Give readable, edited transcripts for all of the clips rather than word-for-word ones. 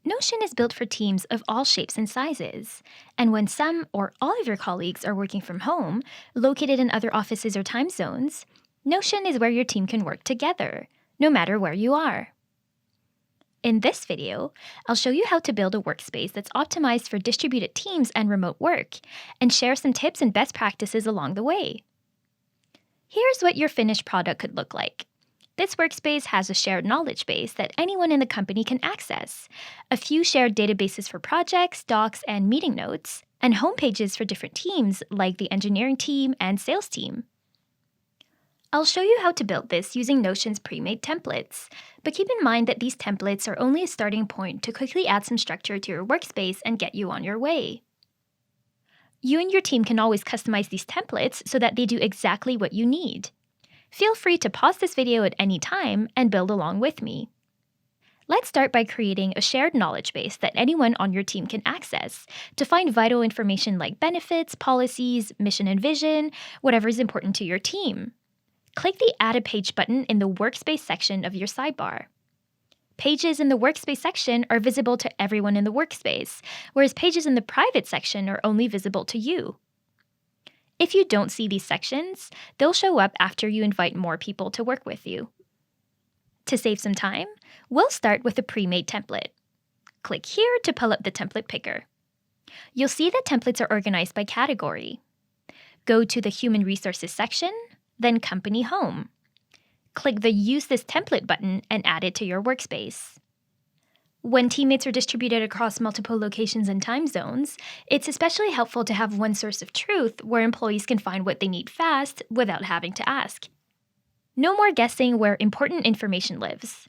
Notion is built for teams of all shapes and sizes. And when some or all of your colleagues are working from home, located in other offices or time zones, Notion is where your team can work together, no matter where you are. In this video, I'll show you how to build a workspace that's optimized for distributed teams and remote work, and share some tips and best practices along the way. Here's what your finished product could look like. This workspace has a shared knowledge base that anyone in the company can access, a few shared databases for projects, docs, and meeting notes, and home pages for different teams like the engineering team and sales team. I'll show you how to build this using Notion's pre-made templates, but keep in mind that these templates are only a starting point to quickly add some structure to your workspace and get you on your way. You and your team can always customize these templates so that they do exactly what you need. Feel free to pause this video at any time and build along with me. Let's start by creating a shared knowledge base that anyone on your team can access to find vital information like benefits, policies, mission and vision, whatever is important to your team. Click the Add a Page button in the Workspace section of your sidebar. Pages in the Workspace section are visible to everyone in the workspace, whereas pages in the Private section are only visible to you. If you don't see these sections, they'll show up after you invite more people to work with you. To save some time, we'll start with a pre-made template. Click here to pull up the template picker. You'll see that templates are organized by category. Go to the Human Resources section, then Company Home. Click the Use This Template button and add it to your workspace. When teammates are distributed across multiple locations and time zones, it's especially helpful to have one source of truth where employees can find what they need fast without having to ask. No more guessing where important information lives.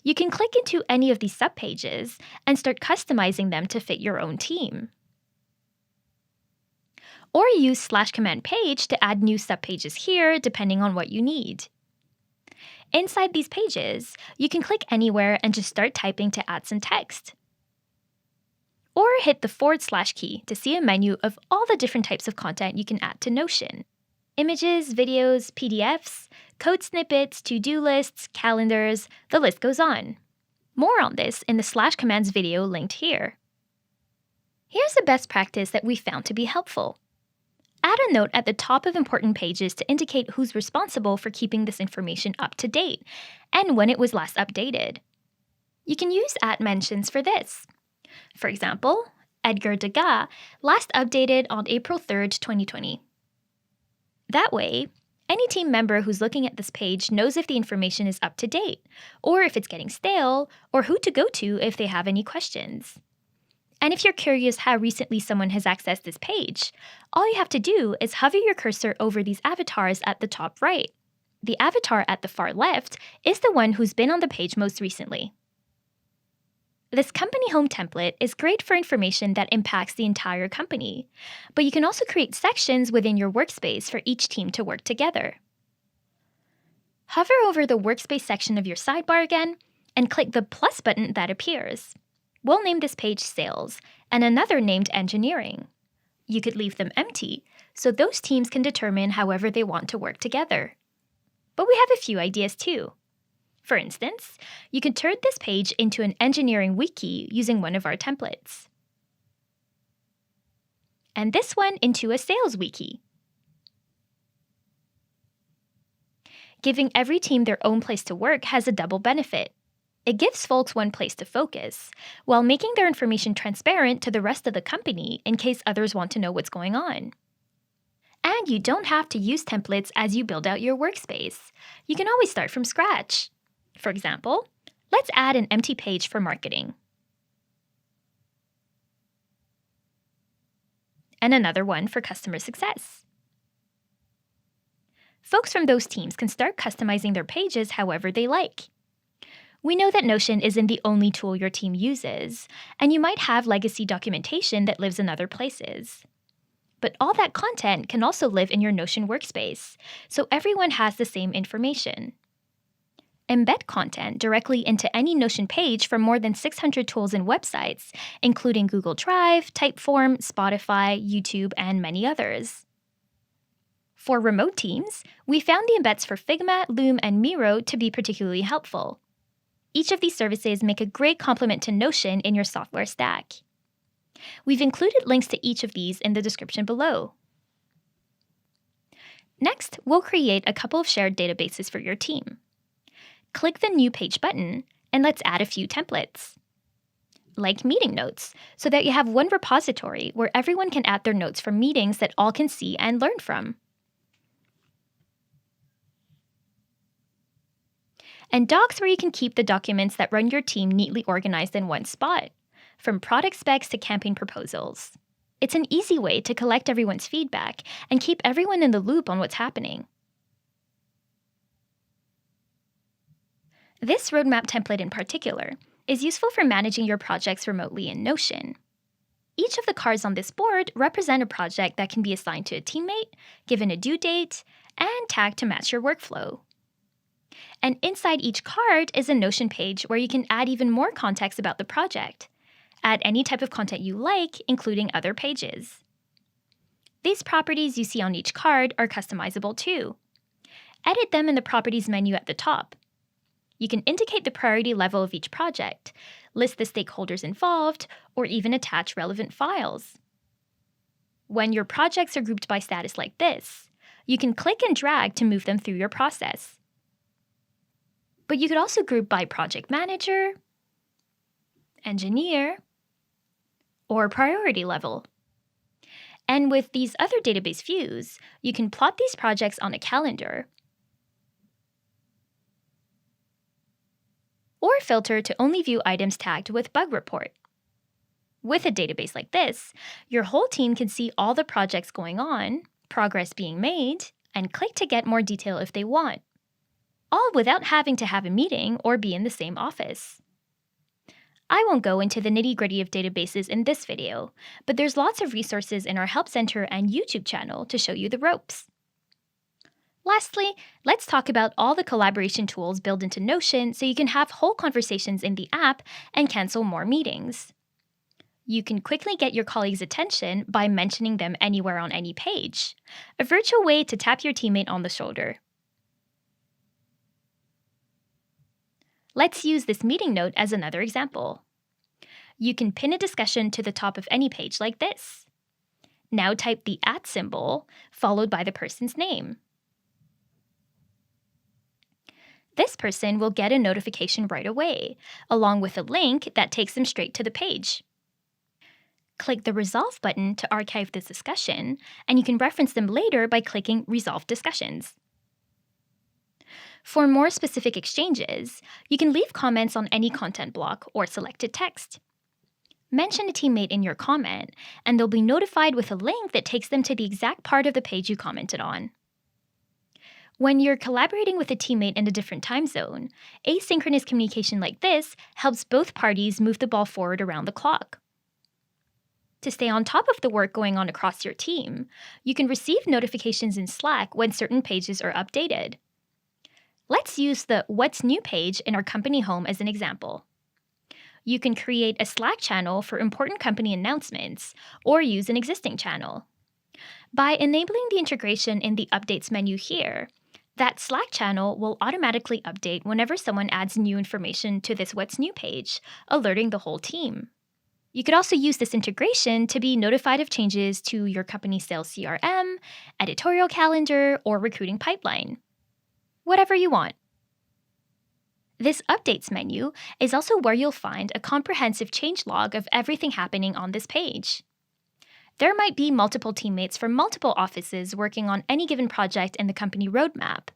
You can click into any of these subpages and start customizing them to fit your own team. Or use /command page to add new subpages here depending on what you need. Inside these pages, you can click anywhere and just start typing to add some text. Or hit the / key to see a menu of all the different types of content you can add to Notion. Images, videos, PDFs, code snippets, to-do lists, calendars, the list goes on. More on this in the /commands video linked here. Here's a best practice that we found to be helpful. Add a note at the top of important pages to indicate who's responsible for keeping this information up to date and when it was last updated. You can use @mentions for this. For example, Edgar Degas last updated on April 3rd, 2020. That way, any team member who's looking at this page knows if the information is up to date, or if it's getting stale, or who to go to if they have any questions. And if you're curious how recently someone has accessed this page, all you have to do is hover your cursor over these avatars at the top right. The avatar at the far left is the one who's been on the page most recently. This Company Home template is great for information that impacts the entire company, but you can also create sections within your workspace for each team to work together. Hover over the Workspace section of your sidebar again, and click the plus button that appears. We'll name this page Sales, and another named Engineering. You could leave them empty, so those teams can determine however they want to work together. But we have a few ideas too. For instance, you could turn this page into an engineering wiki using one of our templates. And this one into a sales wiki. Giving every team their own place to work has a double benefit. It gives folks one place to focus, while making their information transparent to the rest of the company in case others want to know what's going on. And you don't have to use templates as you build out your workspace. You can always start from scratch. For example, let's add an empty page for marketing. And another one for customer success. Folks from those teams can start customizing their pages however they like. We know that Notion isn't the only tool your team uses, and you might have legacy documentation that lives in other places. But all that content can also live in your Notion workspace, so everyone has the same information. Embed content directly into any Notion page from more than 600 tools and websites, including Google Drive, Typeform, Spotify, YouTube, and many others. For remote teams, we found the embeds for Figma, Loom, and Miro to be particularly helpful. Each of these services make a great complement to Notion in your software stack. We've included links to each of these in the description below. Next, we'll create a couple of shared databases for your team. Click the New Page button, and let's add a few templates. Like meeting notes, so that you have one repository where everyone can add their notes from meetings that all can see and learn from. And docs where you can keep the documents that run your team neatly organized in one spot, from product specs to campaign proposals. It's an easy way to collect everyone's feedback and keep everyone in the loop on what's happening. This roadmap template in particular is useful for managing your projects remotely in Notion. Each of the cards on this board represent a project that can be assigned to a teammate, given a due date, and tagged to match your workflow. And inside each card is a Notion page where you can add even more context about the project. Add any type of content you like, including other pages. These properties you see on each card are customizable too. Edit them in the Properties menu at the top. You can indicate the priority level of each project, list the stakeholders involved, or even attach relevant files. When your projects are grouped by status like this, you can click and drag to move them through your process. But you could also group by project manager, engineer, or priority level. And with these other database views, you can plot these projects on a calendar, or filter to only view items tagged with bug report. With a database like this, your whole team can see all the projects going on, progress being made, and click to get more detail if they want, all without having to have a meeting or be in the same office. I won't go into the nitty-gritty of databases in this video, but there's lots of resources in our Help Center and YouTube channel to show you the ropes. Lastly, let's talk about all the collaboration tools built into Notion so you can have whole conversations in the app and cancel more meetings. You can quickly get your colleagues' attention by mentioning them anywhere on any page, a virtual way to tap your teammate on the shoulder. Let's use this meeting note as another example. You can pin a discussion to the top of any page like this. Now type the @ symbol, followed by the person's name. This person will get a notification right away, along with a link that takes them straight to the page. Click the Resolve button to archive this discussion, and you can reference them later by clicking Resolve Discussions. For more specific exchanges, you can leave comments on any content block or selected text. Mention a teammate in your comment, and they'll be notified with a link that takes them to the exact part of the page you commented on. When you're collaborating with a teammate in a different time zone, asynchronous communication like this helps both parties move the ball forward around the clock. To stay on top of the work going on across your team, you can receive notifications in Slack when certain pages are updated. Let's use the What's New page in our company home as an example. You can create a Slack channel for important company announcements or use an existing channel. By enabling the integration in the Updates menu here, that Slack channel will automatically update whenever someone adds new information to this What's New page, alerting the whole team. You could also use this integration to be notified of changes to your company's sales CRM, editorial calendar, or recruiting pipeline. Whatever you want. This Updates menu is also where you'll find a comprehensive change log of everything happening on this page. There might be multiple teammates from multiple offices working on any given project in the company roadmap,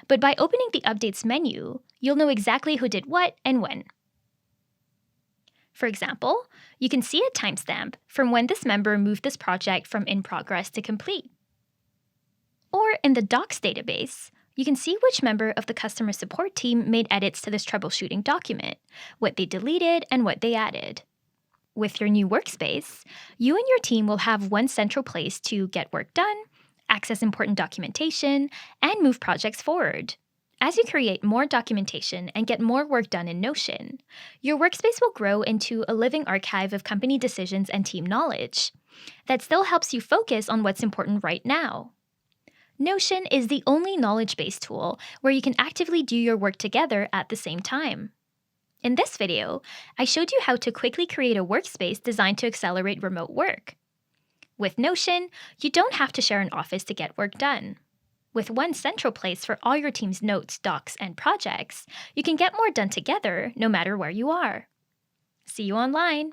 but by opening the Updates menu, you'll know exactly who did what and when. For example, you can see a timestamp from when this member moved this project from in progress to complete. Or in the Docs database, you can see which member of the customer support team made edits to this troubleshooting document, what they deleted, and what they added. With your new workspace, you and your team will have one central place to get work done, access important documentation, and move projects forward. As you create more documentation and get more work done in Notion, your workspace will grow into a living archive of company decisions and team knowledge that still helps you focus on what's important right now. Notion is the only knowledge-based tool where you can actively do your work together at the same time. In this video, I showed you how to quickly create a workspace designed to accelerate remote work. With Notion, you don't have to share an office to get work done. With one central place for all your team's notes, docs, and projects, you can get more done together no matter where you are. See you online!